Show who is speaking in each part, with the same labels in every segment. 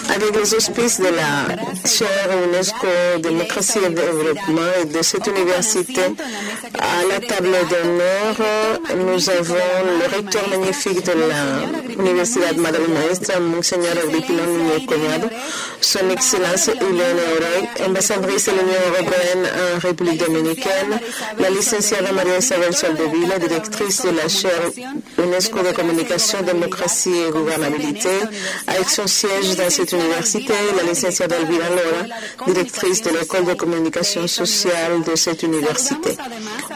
Speaker 1: Avec les auspices de la chaire UNESCO Démocratie et Développement et de cette université, à la table d'honneur, nous avons le recteur magnifique de la Universidad Madre Maestra, Monseigneur Agripino Núñez Collado, son Excellence Eleonora, ambassadrice de l'Union européenne en République dominicaine, la licenciada María Isabel Soldevila, directrice de la chaire UNESCO de Communication, Démocratie et Gouvernabilité, avec son siège dans cette université, la licenciada Elvira Lora, directrice de l'école de communication sociale de cette université.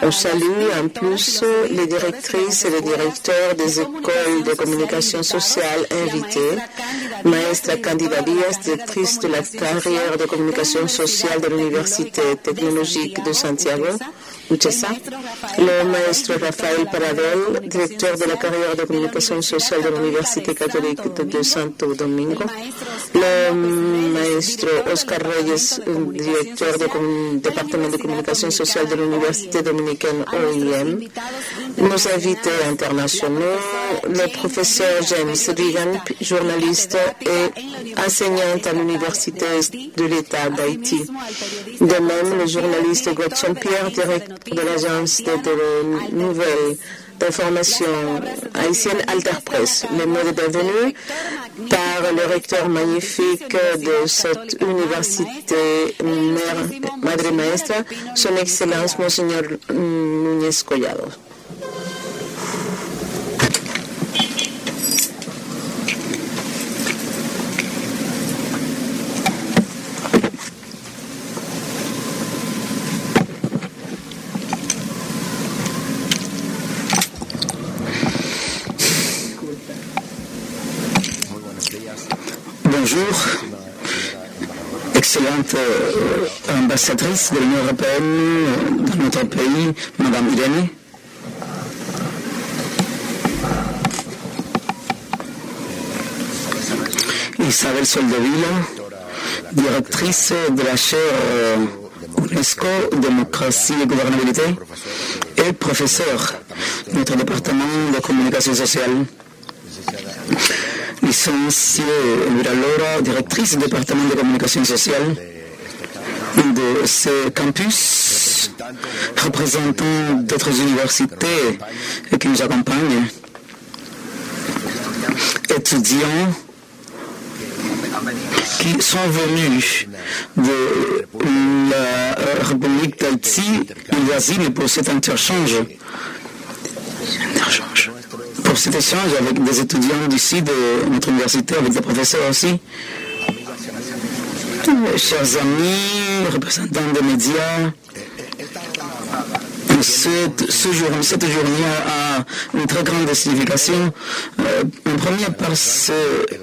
Speaker 1: On salue en plus les directrices et les directeurs des écoles de communication sociale invitées, Maestra Candida Díaz, directrice de la carrière de communication sociale de l'Université technologique de Santiago, UCESA, le maestro Rafael Paradel, directeur de la carrière de communication sociale de l'Université catholique de Santo Domingo, le maestro Oscar Reyes, directeur du département de communication sociale de l'Université dominicaine OIM, nos invités internationaux, le professeur James Regan, journaliste et enseignante à l'Université de l'État d'Haïti. De même, le journaliste Godson Pierre, directeur de l'agence de nouvelles d'information haïtienne Alter Press. Les mots de bienvenue par le recteur magnifique de cette université Madre Maestra, son Excellence Monseigneur Núñez Collado.
Speaker 2: Bonjour, excellente ambassadrice de l'Union européenne dans notre pays, Madame Irene. Isabel Soldevila, directrice de la chaire UNESCO Démocratie et Gouvernabilité et professeur de notre département de communication sociale. Licenciée Elvira Lora, directrice du département de communication sociale de ce campus, représentant d'autres universités qui nous accompagnent, étudiants qui sont venus de la République d'Haïti et d'Asile pour cet interchange. Pour cet échange avec des étudiants d'ici de notre université, avec des professeurs aussi. Chers amis, représentants des médias, cette journée a une très grande signification. En premier, parce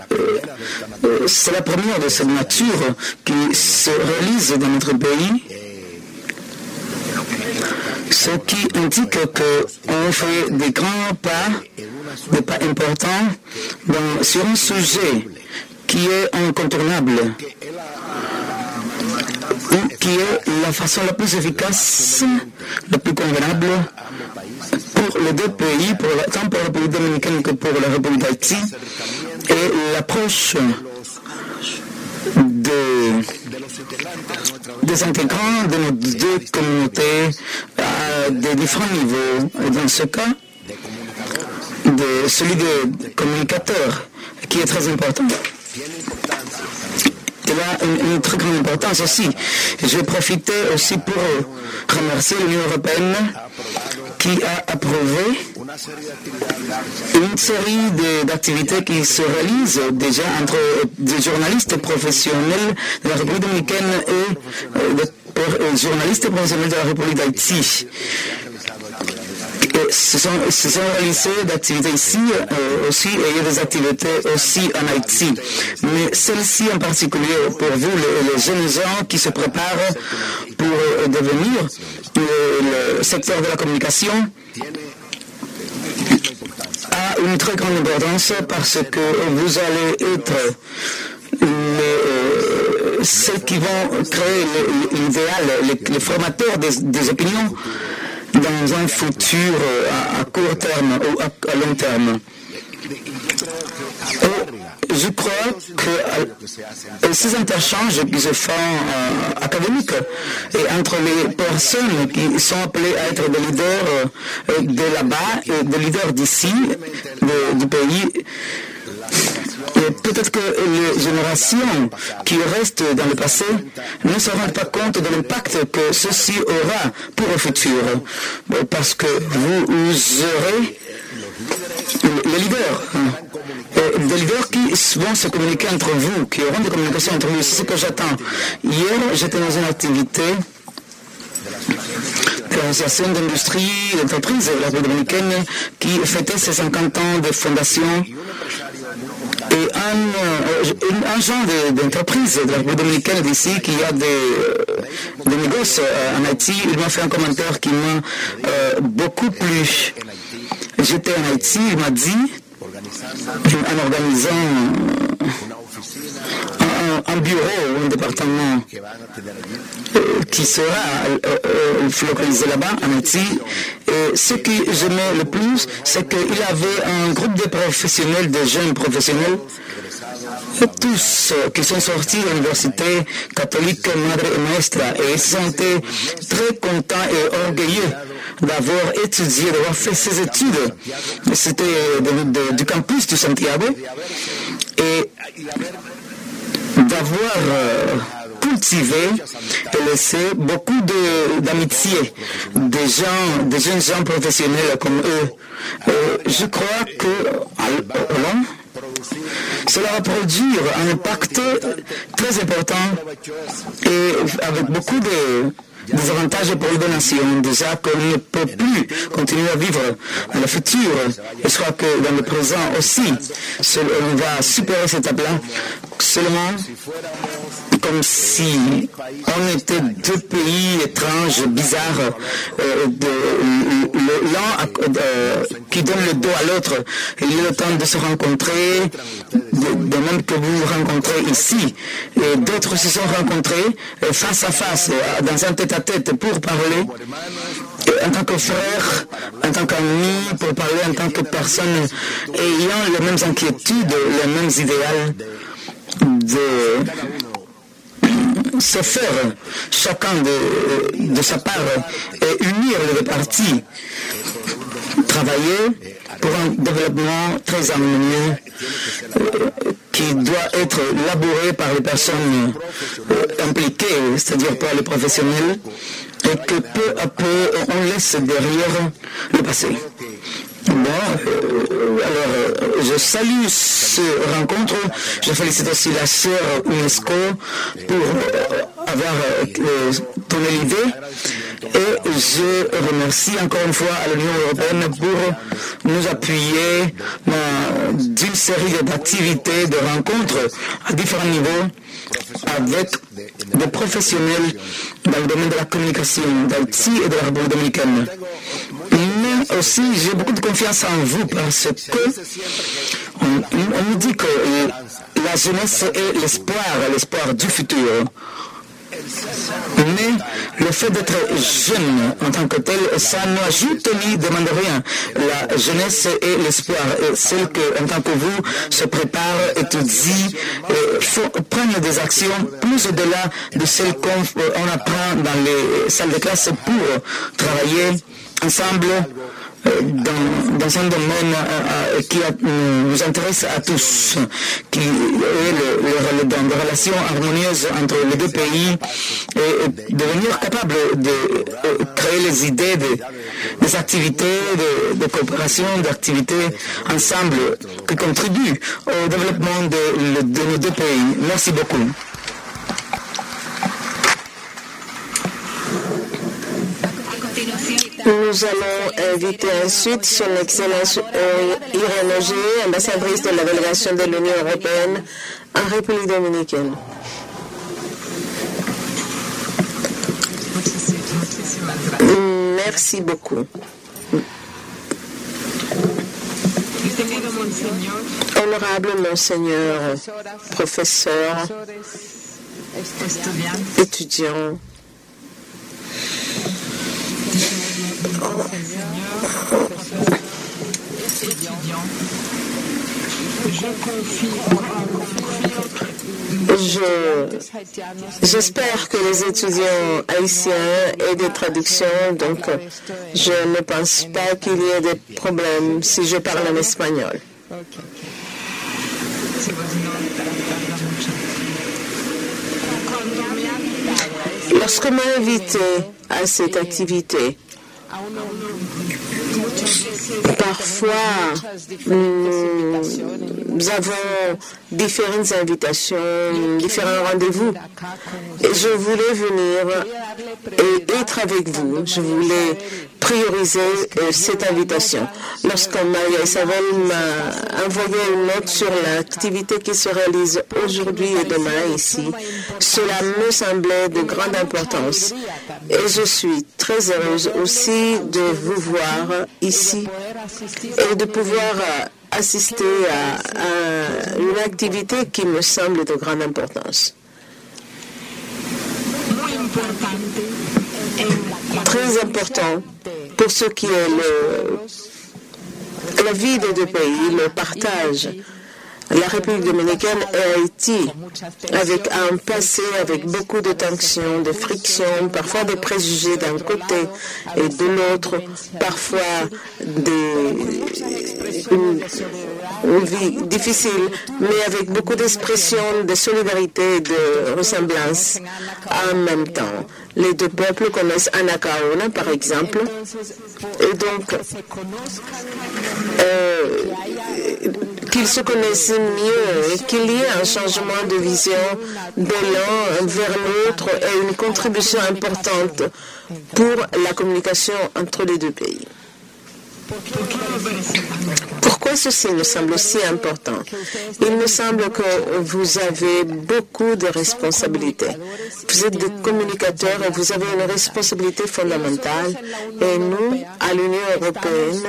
Speaker 2: que c'est la première de cette nature qui se réalise dans notre pays. Ce qui indique qu'on fait des grands pas, des pas importants sur un sujet qui est incontournable, qui est la façon la plus efficace, la plus convenable pour les deux pays, tant pour la République dominicaine que pour la République d'Haïti, et l'approche des intégrants de nos deux communautés à de différents niveaux. Et dans ce cas, celui des communicateurs, qui est très important. Il a une très grande importance aussi. Je vais profiter aussi pour remercier l'Union européenne qui a approuvé une série d'activités qui se réalisent déjà entre des journalistes professionnels de la République dominicaine et des journalistes professionnels de la République d'Haïti. Se sont réalisées d'activités ici aussi, et il y a des activités aussi en Haïti. Mais celle-ci en particulier, pour vous, les jeunes gens qui se préparent pour devenir le secteur de la communication, a une très grande importance parce que vous allez être ceux qui vont créer l'idéal, les formateurs des opinions dans un futur à court terme ou à long terme. Je crois que ces interchanges qui se font académiques et entre les personnes qui sont appelées à être des leaders de là-bas et des leaders d'ici, du pays, et peut-être que les générations qui restent dans le passé ne se rendent pas compte de l'impact que ceci aura pour le futur, parce que vous aurez les leaders, des leaders qui vont se communiquer entre vous, qui auront des communications entre vous. C'est ce que j'attends. Hier, j'étais dans une activité de l'association d'industrie et d'entreprise de la République dominicaine qui fêtait ses 50 ans de fondation. Et un genre d'entreprise de la République dominicaine d'ici qui a des négoces en Haïti, il m'a fait un commentaire qui m'a beaucoup plu. J'étais en Haïti, il m'a dit, en organisant un bureau, un département qui sera localisé là-bas, en Haïti. Et ce que j'aimais le plus, c'est qu'il avait un groupe de professionnels, de jeunes professionnels, tous qui sont sortis de l'université catholique Madre et Maestra, et ils sont été très contents et orgueilleux d'avoir étudié, d'avoir fait ces études. C'était du campus de Santiago et d'avoir cultivé et laissé beaucoup d'amitié des jeunes gens professionnels comme eux. Je crois que cela va produire un impact très important et avec beaucoup des avantages pour les nations. Déjà qu'on ne peut plus continuer à vivre dans le futur. Et je crois que dans le présent aussi, on va supérer cette étape-là seulement comme si on était deux pays étranges, bizarres, l'un qui donne le dos à l'autre. Il y a le temps de se rencontrer, de même que vous vous rencontrez ici. Et d'autres se sont rencontrés face à face, dans un tête-à-tête pour parler. En tant que frère, en tant qu'ami, pour parler en tant que personne ayant les mêmes inquiétudes, les mêmes idéaux de se faire chacun de sa part et unir les parties, travailler pour un développement très harmonieux qui doit être élaboré par les personnes impliquées, c'est-à-dire par les professionnels, et que peu à peu on laisse derrière le passé. Bon, alors je salue cette rencontre. Je félicite aussi la sœur UNESCO pour avoir donné l'idée et je remercie encore une fois à l'Union européenne pour nous appuyer d'une série d'activités, de rencontres à différents niveaux avec des professionnels dans le domaine de la communication d'Haïti et de la République dominicaine. Mais aussi, j'ai beaucoup de confiance en vous parce que on nous dit que la jeunesse est l'espoir du futur. Mais le fait d'être jeune en tant que tel, ça n'ajoute ni demande rien. La jeunesse est l'espoir. Et celle que, en tant que vous, se prépare, étudie, prendre des actions plus au-delà de celles qu'on apprend dans les salles de classe pour travailler ensemble dans un domaine qui nous intéresse à tous, qui est des relations harmonieuses entre les deux pays et devenir capable de créer les idées des activités de coopération, d'activités ensemble qui contribuent au développement de nos deux pays. Merci beaucoup.
Speaker 1: Nous allons inviter ensuite son Excellence Irène Auger, ambassadrice de la délégation de l'Union européenne en République dominicaine. Merci beaucoup. Honorable Monseigneur, professeur, étudiant, J'espère que les étudiants haïtiens aient des traductions, donc je ne pense pas qu'il y ait des problèmes si je parle en espagnol. Lorsqu'on m'a invité à cette activité, parfois, nous avons différentes invitations, différents rendez-vous. Et je voulais venir et être avec vous. Je voulais prioriser cette invitation. Lorsque Maria Isabel m'a envoyé une note sur l'activité qui se réalise aujourd'hui et demain ici, cela me semblait de grande importance. Et je suis très heureuse aussi de vous voir ici et de pouvoir assister à une activité qui me semble de grande importance. Très important pour ce qui est la vie des deux pays, le partage. La République dominicaine et Haïti, avec un passé avec beaucoup de tensions, de frictions, parfois des préjugés d'un côté et de l'autre, parfois une vie difficile, mais avec beaucoup d'expressions de solidarité et de ressemblance en même temps. Les deux peuples connaissent Anacaona, par exemple, et donc qu'ils se connaissent mieux et qu'il y ait un changement de vision de l'un vers l'autre et une contribution importante pour la communication entre les deux pays. Pourquoi ceci me semble aussi important? Il me semble que vous avez beaucoup de responsabilités. Vous êtes des communicateurs et vous avez une responsabilité fondamentale. Et nous, à l'Union européenne,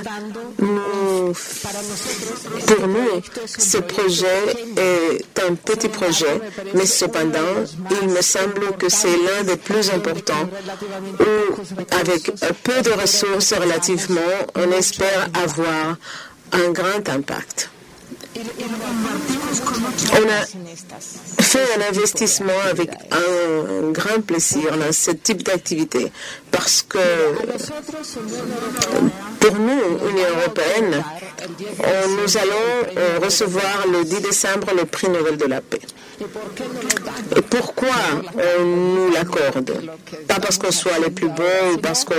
Speaker 1: pour nous, ce projet est un petit projet, mais cependant, il me semble que c'est l'un des plus importants où, avec peu de ressources relativement, on espère avoir un grand impact. On a fait un investissement avec un grand plaisir dans ce type d'activité parce que pour nous, Union européenne, nous allons recevoir le 10 décembre le prix Nobel de la paix. Et pourquoi on nous l'accorde? Pas parce qu'on soit les plus bons ou parce que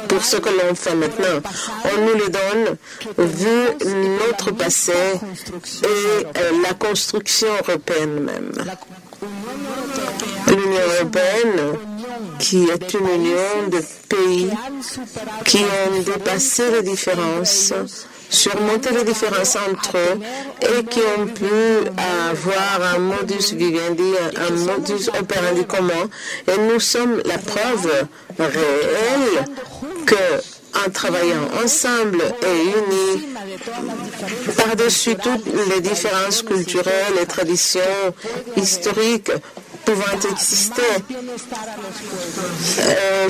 Speaker 1: pour ce que l'on fait maintenant. On nous le donne vu notre passé et la construction européenne même. L'Union européenne, qui est une union de pays qui ont dépassé les différences, surmonter les différences entre eux et qui ont pu avoir un modus vivendi, un modus operandi commun. Et nous sommes la preuve réelle que en travaillant ensemble et unis, par-dessus toutes les différences culturelles et traditions historiques pouvant exister,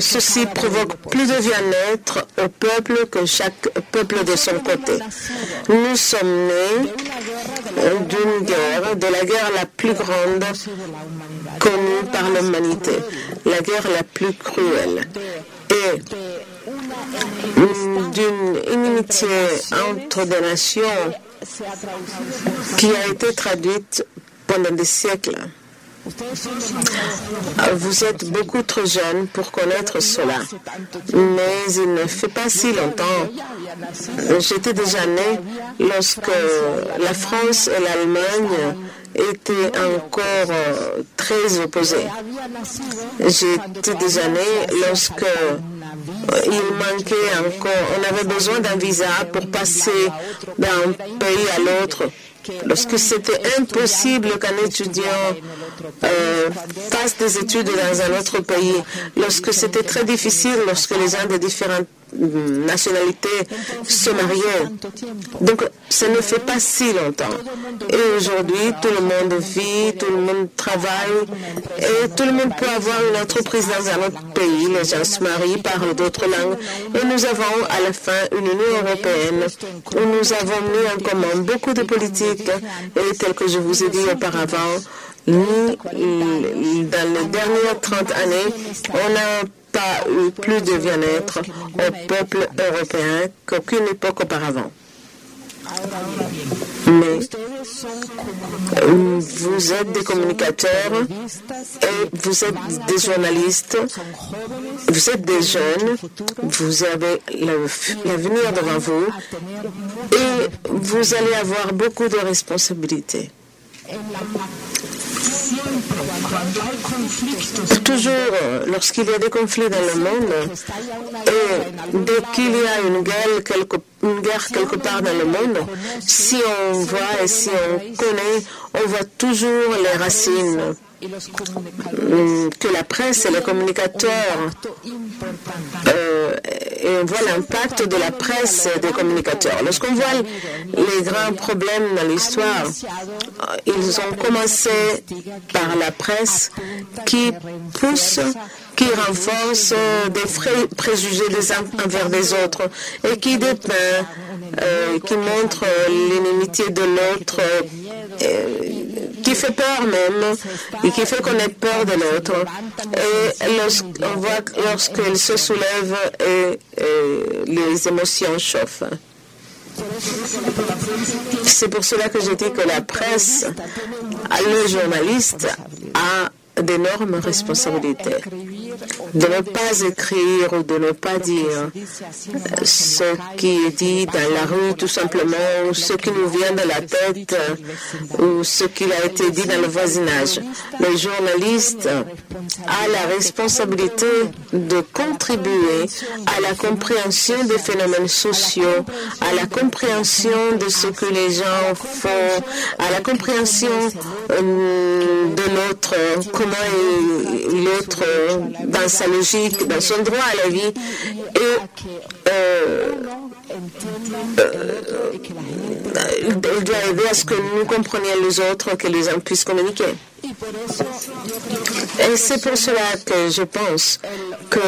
Speaker 1: ceci provoque plus de bien-être au peuple que chaque peuple de son côté. Nous sommes nés d'une guerre, de la guerre la plus grande connue par l'humanité, la guerre la plus cruelle, et d'une inimitié entre des nations qui a été traduite pendant des siècles. Vous êtes beaucoup trop jeune pour connaître cela, mais il ne fait pas si longtemps. J'étais déjà né lorsque la France et l'Allemagne étaient encore très opposées. J'étais déjà né lorsque il manquait encore, on avait besoin d'un visa pour passer d'un pays à l'autre. Lorsque c'était impossible qu'un étudiant fasse des études dans un autre pays, lorsque c'était très difficile, lorsque les gens de différents nationalité se mariaient. Donc, ça ne fait pas si longtemps. Et aujourd'hui, tout le monde vit, tout le monde travaille et tout le monde peut avoir une entreprise dans un autre pays. Les gens se marient, parlent d'autres langues. Et nous avons à la fin une Union européenne où nous avons mis en commun beaucoup de politiques et tel que je vous ai dit auparavant, nous, dans les dernières 30 années, on n'a pas eu plus de bien-être au peuple européen qu'aucune époque auparavant. Mais vous êtes des communicateurs et vous êtes des journalistes, vous êtes des jeunes, vous avez l'avenir devant vous et vous allez avoir beaucoup de responsabilités. Toujours, lorsqu'il y a des conflits dans le monde, et dès qu'il y a une guerre quelque part dans le monde, si on voit et si on connaît, on voit toujours les racines que la presse et les communicateurs et on voit l'impact de la presse et des communicateurs. Lorsqu'on voit les grands problèmes dans l'histoire, ils ont commencé par la presse qui pousse, qui renforce des préjugés des uns envers des autres et qui dépeint, qui montre l'inimitié de l'autre, qui fait peur même et qui fait qu'on ait peur de l'autre. Et on voit lorsqu'il se soulève et les émotions chauffent. C'est pour cela que je dis que la presse, le journaliste, a d'énormes responsabilités. De ne pas écrire ou de ne pas dire ce qui est dit dans la rue tout simplement, ou ce qui nous vient de la tête, ou ce qui a été dit dans le voisinage. Le journaliste a la responsabilité de contribuer à la compréhension des phénomènes sociaux, à la compréhension de ce que les gens font, à la compréhension de l'autre, comment l'autre dans sa logique, dans son droit à la vie, et il doit aider à ce que nous comprenions les autres, que les gens puissent communiquer. Et c'est pour cela que je pense que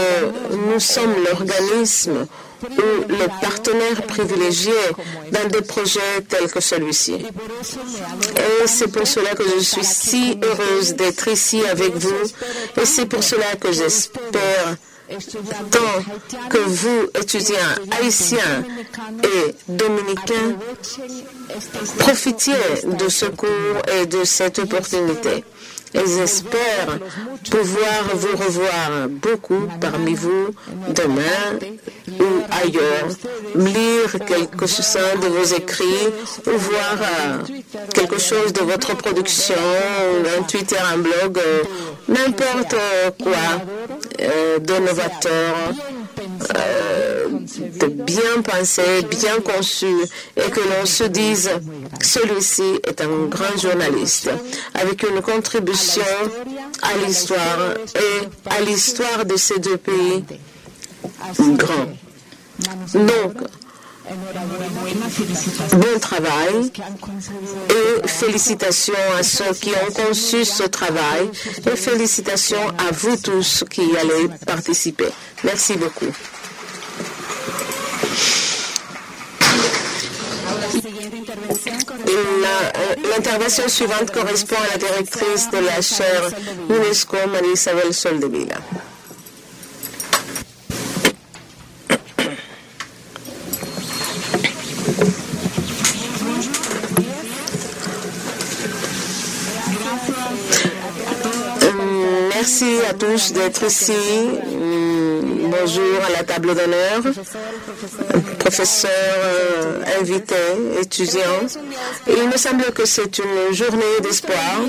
Speaker 1: nous sommes l'organisme ou le partenaire privilégié dans des projets tels que celui-ci. Et c'est pour cela que je suis si heureuse d'être ici avec vous. Et c'est pour cela que j'espère tant que vous, étudiants haïtiens et dominicains, profitiez de ce cours et de cette opportunité. Et j'espère pouvoir vous revoir beaucoup parmi vous demain ou ailleurs, lire quelques-uns de vos écrits ou voir quelque chose de votre production, un Twitter, un blog, n'importe quoi de novateur, de bien pensé, bien conçu, et que l'on se dise, celui-ci est un grand journaliste, avec une contribution à l'histoire et à l'histoire de ces deux pays grands. Donc, bon travail et félicitations à ceux qui ont conçu ce travail et félicitations à vous tous qui allez participer. Merci beaucoup. L'intervention suivante correspond à la directrice de la chaire UNESCO, Marie-Isabelle Soldevila. Merci à tous d'être ici. Bonjour à la table d'honneur, professeurs, invités, étudiants. Il me semble que c'est une journée d'espoir,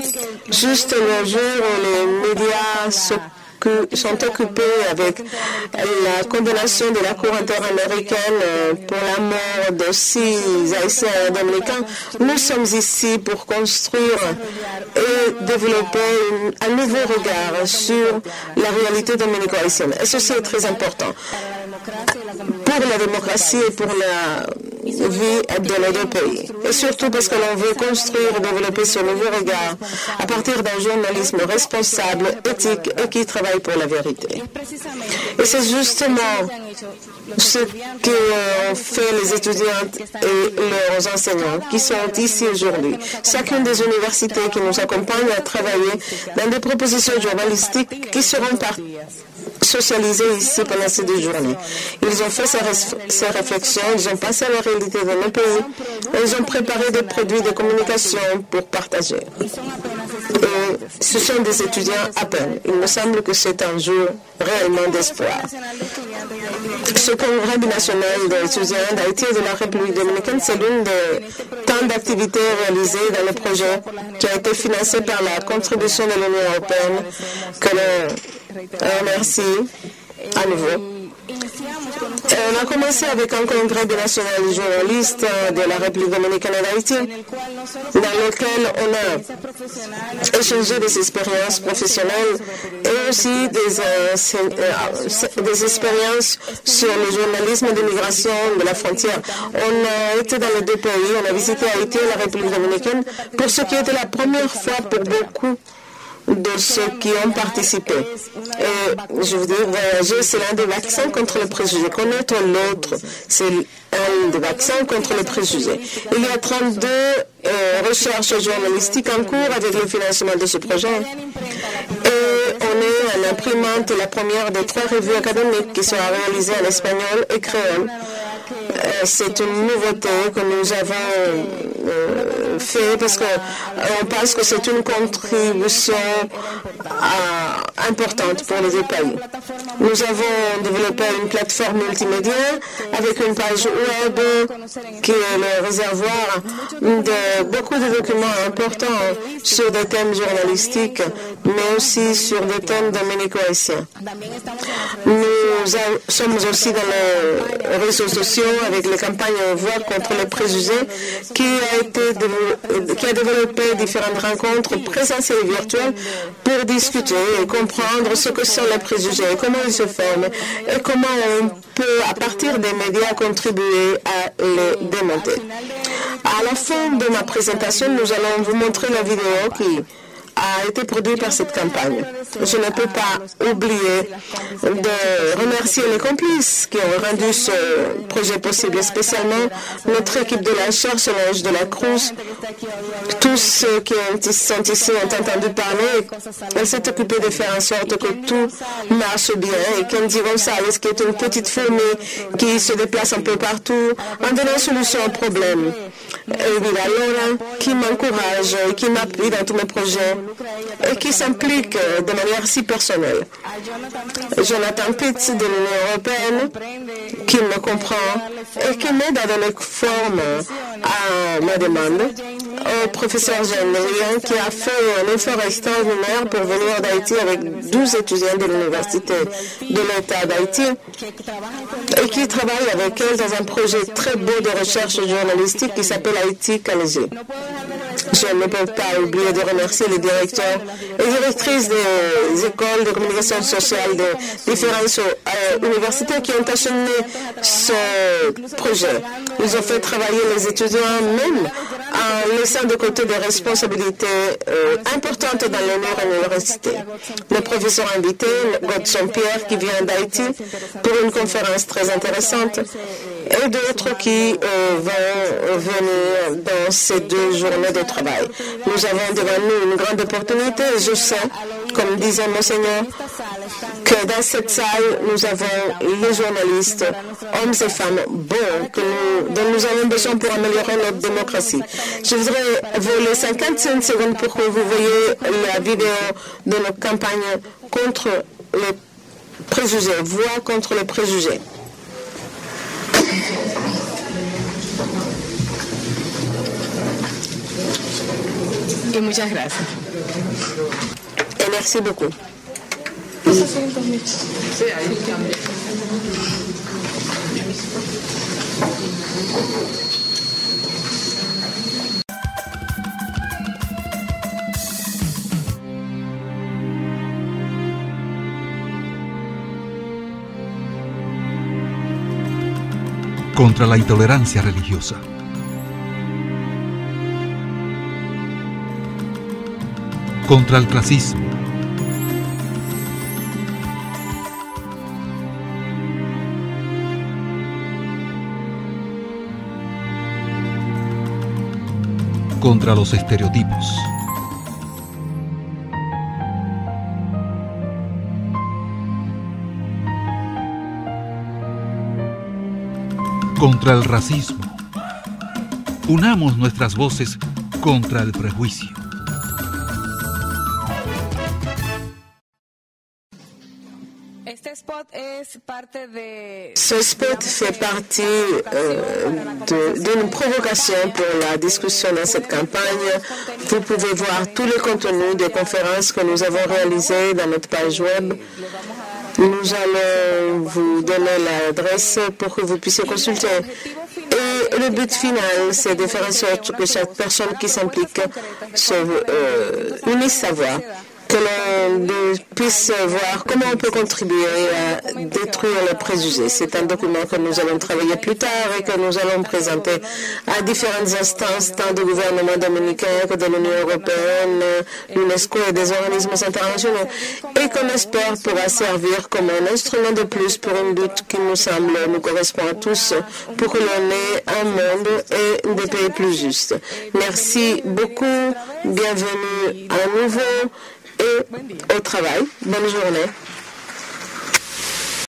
Speaker 1: juste le jour où les médias sont occupés avec la condamnation de la Cour interaméricaine pour la mort de 6 Haïtiens dominicains. Nous sommes ici pour construire et développer un nouveau regard sur la réalité dominico-haïtienne. Et ceci est très important. pour la démocratie et pour la vie de nos deux pays. Et surtout parce que l'on veut construire et développer ce nouveau regard à partir d'un journalisme responsable, éthique et qui travaille pour la vérité. Et c'est justement ce qu'ont fait les étudiantes et leurs enseignants qui sont ici aujourd'hui. Chacune des universités qui nous accompagnent à travailler dans des propositions journalistiques qui seront socialisées ici pendant ces 2 journées. Ils ont fait ces réflexions, ils ont passé à la réalité de nos pays et ils ont préparé des produits de communication pour partager. Et ce sont des étudiants à peine. Il me semble que c'est un jour réellement d'espoir. Ce congrès binational d'étudiants d'Haïti et de la République dominicaine, c'est l'une des tant d'activités réalisées dans le projet qui a été financé par la contribution de l'Union européenne, que l'on remercie à nouveau. On a commencé avec un congrès national des journalistes de la République dominicaine et d'Haïti, dans lequel on a échangé des expériences professionnelles et aussi des expériences sur le journalisme d'immigration de la frontière. On a été dans les 2 pays, on a visité Haïti et la République dominicaine pour ce qui était la première fois pour beaucoup de ceux qui ont participé. Et je veux dire, voyager, c'est l'un des vaccins contre les préjugés. Connaître l'autre, c'est un des vaccins contre les préjugés. Il y a 32 recherches journalistiques en cours avec le financement de ce projet. Et on est à l'imprimante, la première des 3 revues académiques qui sera réalisée en espagnol et créole. C'est une nouveauté que nous avons fait parce qu'on pense que c'est une contribution importante pour les 2 pays. Nous avons développé une plateforme multimédia avec une page web qui est le réservoir de beaucoup de documents importants sur des thèmes journalistiques, mais aussi sur des thèmes dominico-haïtiens. Nous sommes aussi dans les réseaux sociaux avec les campagnes Voix contre les préjugés qui a développé différentes rencontres présentielles et virtuelles pour discuter et comprendre ce que sont les préjugés, comment ils se forment et comment on peut, à partir des médias, contribuer à les démonter. À la fin de ma présentation, nous allons vous montrer la vidéo qui a été produit par cette campagne. Je ne peux pas oublier de remercier les complices qui ont rendu ce projet possible, spécialement notre équipe de la chaire Solange de la Cruz. Tous ceux qui sont ici ont entendu parler. Elle s'est occupée de faire en sorte que tout marche bien. Et Candy Gonzalez, qui est une petite fourmi qui se déplace un peu partout, en donnant solution aux problèmes. Et Vida Laura, qui m'encourage et qui m'appuie dans tous mes projets et qui s'implique de manière si personnelle. Jonathan Pitts de l'Union européenne, qui me comprend et qui m'aide à donner forme à ma demande. Au professeur Jean Lerian, qui a fait un effort extraordinaire pour venir d'Haïti avec 12 étudiants de l'Université de l'État d'Haïti et qui travaille avec elle dans un projet très beau de recherche journalistique qui s'appelle Haïti Canésé. Je ne peux pas oublier de remercier les directeurs et directrices des écoles de communication sociale de différentes universités qui ont acheminé ce projet. Ils ont fait travailler les étudiants même en laissant de côté des responsabilités importantes dans l'honneur université. Le professeur invité, Godson Pierre, qui vient d'Haïti pour une conférence très intéressante, et d'autres qui vont venir dans ces 2 journées de travail. Nous avons devant nous une grande opportunité et je sais, comme disait Monseigneur, que dans cette salle, nous avons les journalistes, hommes et femmes bons dont nous avons besoin pour améliorer notre démocratie. Je voudrais voler 55 secondes pour que vous voyez la vidéo de notre campagne contre les préjugés, voix contre les préjugés.
Speaker 3: Y muchas gracias.
Speaker 1: Et merci beaucoup.
Speaker 4: contra la intolerancia religiosa, contra el clasismo, contra los estereotipos, contra el racismo. Unamos nuestras voces contra el prejuicio.
Speaker 1: Ce spot fait partie d'une provocation pour la discussion dans cette campagne. Vous pouvez voir tous les contenus des conférences que nous avons réalisées dans notre page web. Nous allons vous donner l'adresse pour que vous puissiez consulter. Et le but final, c'est de faire en sorte que chaque personne qui s'implique unisse sa voix, que l'on puisse voir comment on peut contribuer à détruire les préjugés. C'est un document que nous allons travailler plus tard et que nous allons présenter à différentes instances, tant du gouvernement dominicain que de l'Union européenne, l'UNESCO et des organismes internationaux, et qu'on espère pourra servir comme un instrument de plus pour une lutte qui nous semble nous correspond à tous, pour que l'on ait un monde et des pays plus justes. Merci beaucoup, bienvenue à nouveau. Et au travail. Bonne journée.